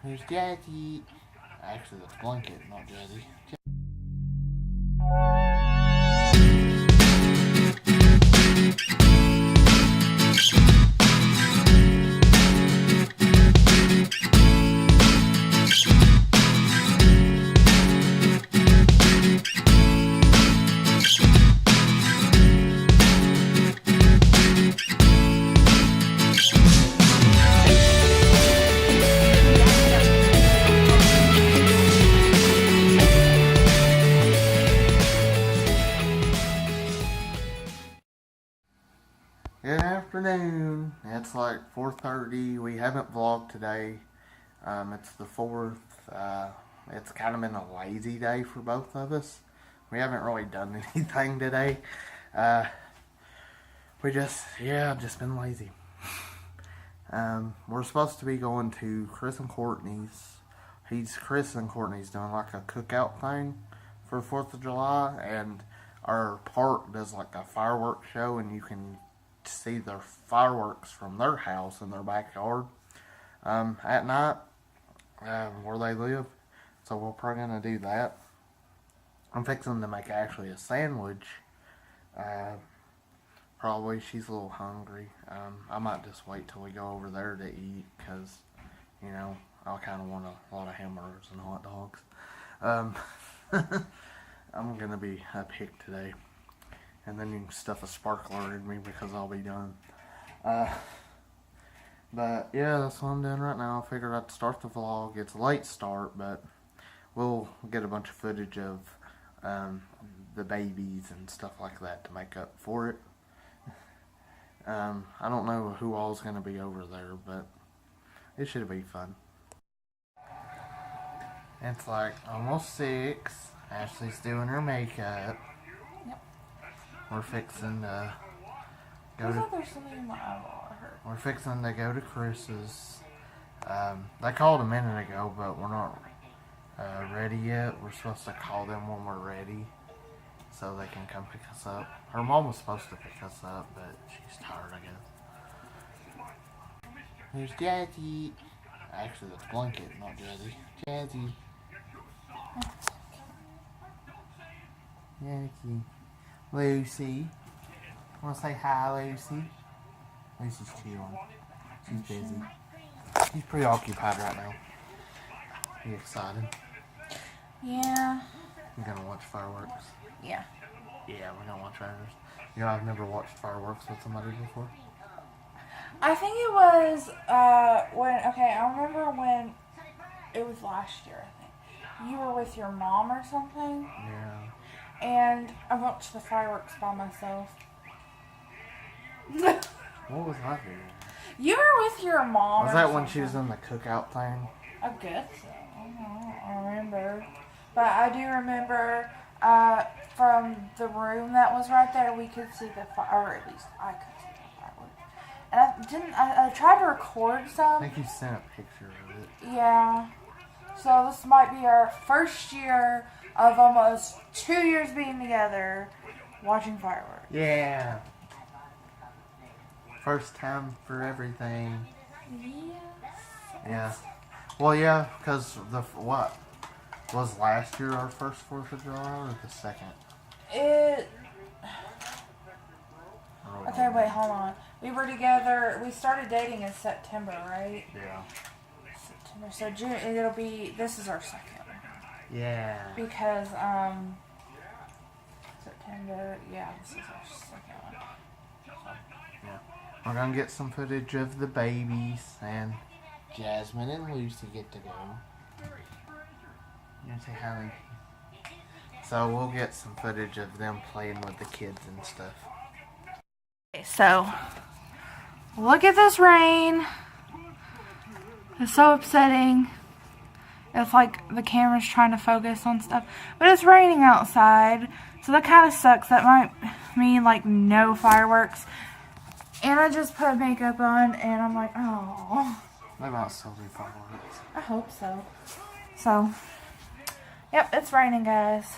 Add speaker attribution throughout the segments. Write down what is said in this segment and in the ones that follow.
Speaker 1: There's Jazzy. Actually, that's Blanket, not Jazzy. Good afternoon. It's like 4:30. We haven't vlogged today. It's the 4th. It's kind of been a lazy day for both of us. We haven't really done anything today. I've just been lazy. We're supposed to be going to Chris and Courtney's. Chris and Courtney's doing like a cookout thing for 4th of July, and our park does like a fireworks show, and you can see their fireworks from their house in their backyard at night where they live. So we're probably gonna do that. I'm fixing to make actually a sandwich. Probably she's a little hungry. I might just wait till we go over there to eat because, you know, I kind of want a lot of hamburgers and hot dogs. I'm gonna be a pig today. And then you can stuff a sparkler in me because I'll be done. But yeah, that's what I'm doing right now. I figured I'd start the vlog. It's a late start, but we'll get a bunch of footage of the babies and stuff like that to make up for it. I don't know who all's going to be over there, but it should be fun. It's like almost 6. Ashley's doing her makeup. We're fixing to go to. We're fixing to go to Chris's. They called a minute ago, but we're not ready yet. We're supposed to call them when we're ready, so they can come pick us up. Her mom was supposed to pick us up, but she's tired, I guess. There's Jazzy. Actually, that's Blanket, not Jazzy. Jazzy. Jazzy. Lucy. Want to say hi, Lucy? Lucy's chilling. She's busy. She's preoccupied right now. You excited?
Speaker 2: Yeah.
Speaker 1: You gonna watch fireworks?
Speaker 2: Yeah.
Speaker 1: Yeah, we're gonna watch fireworks. You know, I've never watched fireworks with somebody before.
Speaker 2: I think it was, I remember when, it was last year, I think. You were with your mom or something?
Speaker 1: Yeah.
Speaker 2: And I watched the fireworks by myself.
Speaker 1: What was I doing?
Speaker 2: You were with your mom.
Speaker 1: Was that when she was in the cookout thing?
Speaker 2: I guess so. I don't remember. But I do remember from the room that was right there, we could see the fire, or at least I could see the fireworks. And I tried to record some.
Speaker 1: I think you sent a picture of it.
Speaker 2: Yeah. So this might be our first year of almost 2 years being together watching fireworks.
Speaker 1: Yeah. First time for everything.
Speaker 2: Yes.
Speaker 1: Yeah. Well, yeah, because what? Was last year our first 4th of July or the second?
Speaker 2: Okay, wait, hold on. We were together, we started dating in September, right?
Speaker 1: Yeah.
Speaker 2: September. So June, this is our second.
Speaker 1: Yeah.
Speaker 2: Because, September, yeah, this is our second one.
Speaker 1: Yeah. We're gonna get some footage of the babies, and Jasmine and Lucy get to go. You want to say hi? So we'll get some footage of them playing with the kids and stuff.
Speaker 2: Okay, so, look at this rain. It's so upsetting. It's like the camera's trying to focus on stuff. But it's raining outside, so that kind of sucks. That might mean, like, no fireworks. And I just put makeup on, and I'm like, oh.
Speaker 1: They might still do fireworks.
Speaker 2: I hope so. So, yep, it's raining, guys.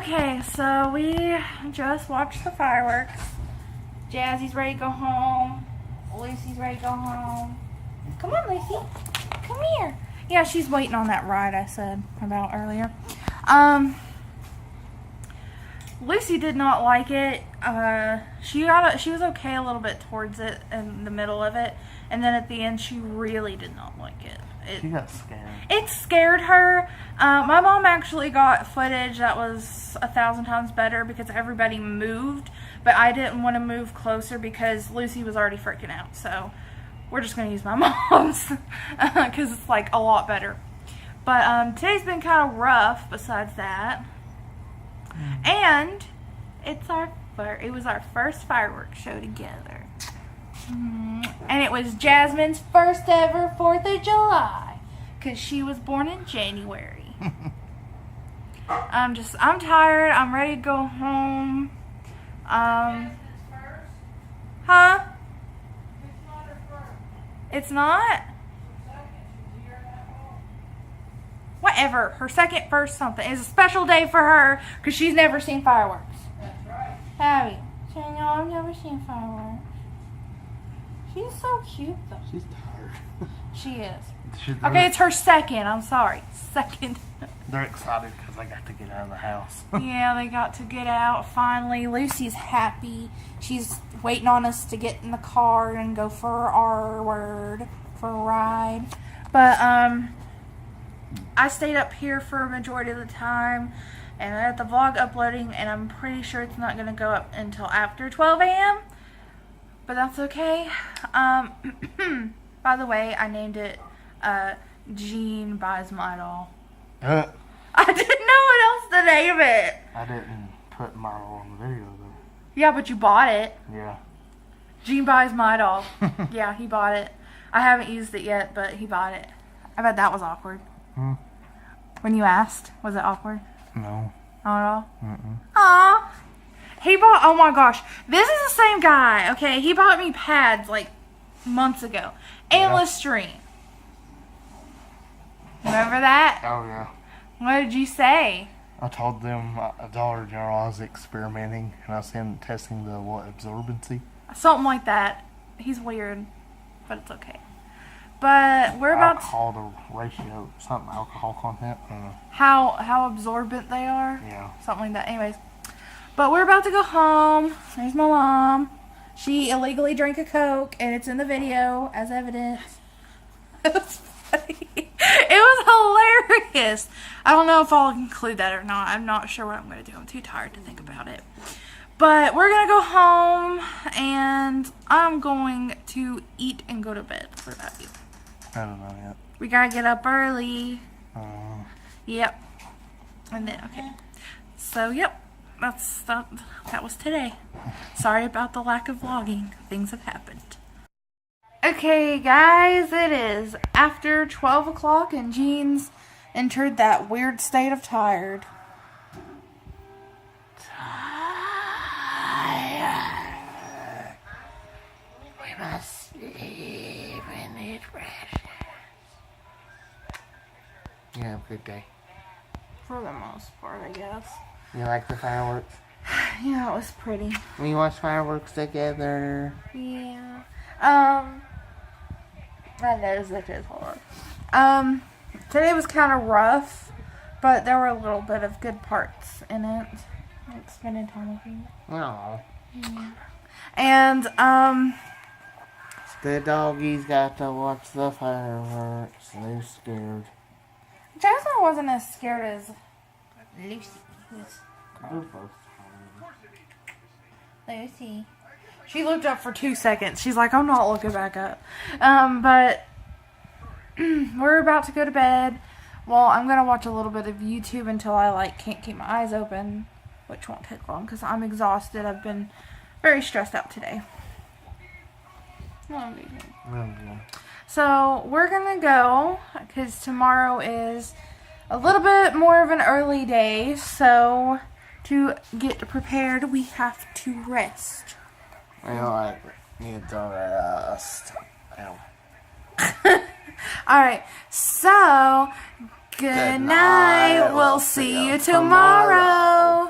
Speaker 2: Okay, so we just watched the fireworks. Jazzy's ready to go home. Lucy's ready to go home. Come on, Lucy. Come here. Yeah, she's waiting on that ride I said about earlier. Lucy did not like it. She was okay a little bit towards it in the middle of it, and then at the end she really did not like it.
Speaker 1: She got scared.
Speaker 2: It scared her. My mom actually got footage that was 1,000 times better because everybody moved, but I didn't want to move closer because Lucy was already freaking out. So we're just going to use my mom's because it's like a lot better. But today's been kind of rough besides that. And it was our first fireworks show together. And it was Jasmine's first ever 4th of July because she was born in January. I'm tired. I'm ready to go home. Huh? It's not? Whatever. Her second, first something. It's a special day for her because she's never seen fireworks.
Speaker 3: That's right.
Speaker 2: Have you? So, no, I've never seen fireworks. She's so cute, though.
Speaker 1: She's tired.
Speaker 2: She is. Okay, it's her second. I'm sorry. Second.
Speaker 1: They're excited because I got to get out of the house.
Speaker 2: Yeah, they got to get out finally. Lucy's happy. She's waiting on us to get in the car and go for our word for a ride. But, I stayed up here for a majority of the time, and I had the vlog uploading, and I'm pretty sure it's not going to go up until after 12 a.m., but that's okay. By the way, I named it, Jean Buys My Doll. I didn't know what else to name it.
Speaker 1: I didn't put model on the video, though.
Speaker 2: Yeah, but you bought it.
Speaker 1: Yeah.
Speaker 2: Jean Buys My Doll. Yeah, he bought it. I haven't used it yet, but he bought it. I bet that was awkward. When you asked, was it awkward?
Speaker 1: No.
Speaker 2: Not at all?
Speaker 1: Mm-mm.
Speaker 2: Aw. He bought, oh my gosh. This is the same guy, okay? He bought me pads like months ago. And Listerine. Remember that?
Speaker 1: Oh, yeah.
Speaker 2: What did you say?
Speaker 1: I told them at Dollar General I was experimenting, and I was testing the, absorbency?
Speaker 2: Something like that. He's weird, but it's okay. But we're about
Speaker 1: alcohol, the ratio, something, alcohol content.
Speaker 2: How absorbent they are.
Speaker 1: Yeah. Something
Speaker 2: like that. Anyways. But we're about to go home. There's my mom. She illegally drank a Coke, and it's in the video as evidence. It was funny. It was hilarious. I don't know if I'll include that or not. I'm not sure what I'm going to do. I'm too tired to think about it. But we're going to go home, and I'm going to eat and go to bed. What about you?
Speaker 1: I don't know yet.
Speaker 2: We got to get up early. Yep. And then, okay. So, yep. That was today. Sorry about the lack of vlogging. Things have happened. Okay, guys, it is after 12 o'clock and Jean's entered that weird state of tired.
Speaker 1: We must sleep and eat breakfast. You have a good day.
Speaker 2: For the most part, I guess.
Speaker 1: You like the fireworks?
Speaker 2: Yeah, it was pretty.
Speaker 1: We watched fireworks together.
Speaker 2: Yeah. My nose itches hard. Today was kind of rough, but there were a little bit of good parts in it. Like spending time with you.
Speaker 1: Oh.
Speaker 2: Yeah. And,
Speaker 1: the doggies got to watch the fireworks. They're scared.
Speaker 2: Jasmine wasn't as scared as Lucy was. Lucy. She looked up for 2 seconds. She's like, I'm not looking back up. But we're about to go to bed. Well, I'm going to watch a little bit of YouTube until I, can't keep my eyes open, which won't take long because I'm exhausted. I've been very stressed out today. So, we're going to go because tomorrow is a little bit more of an early day. So, to get prepared, we have to rest.
Speaker 1: I need to rest.
Speaker 2: Alright, so, good night. We'll see you tomorrow.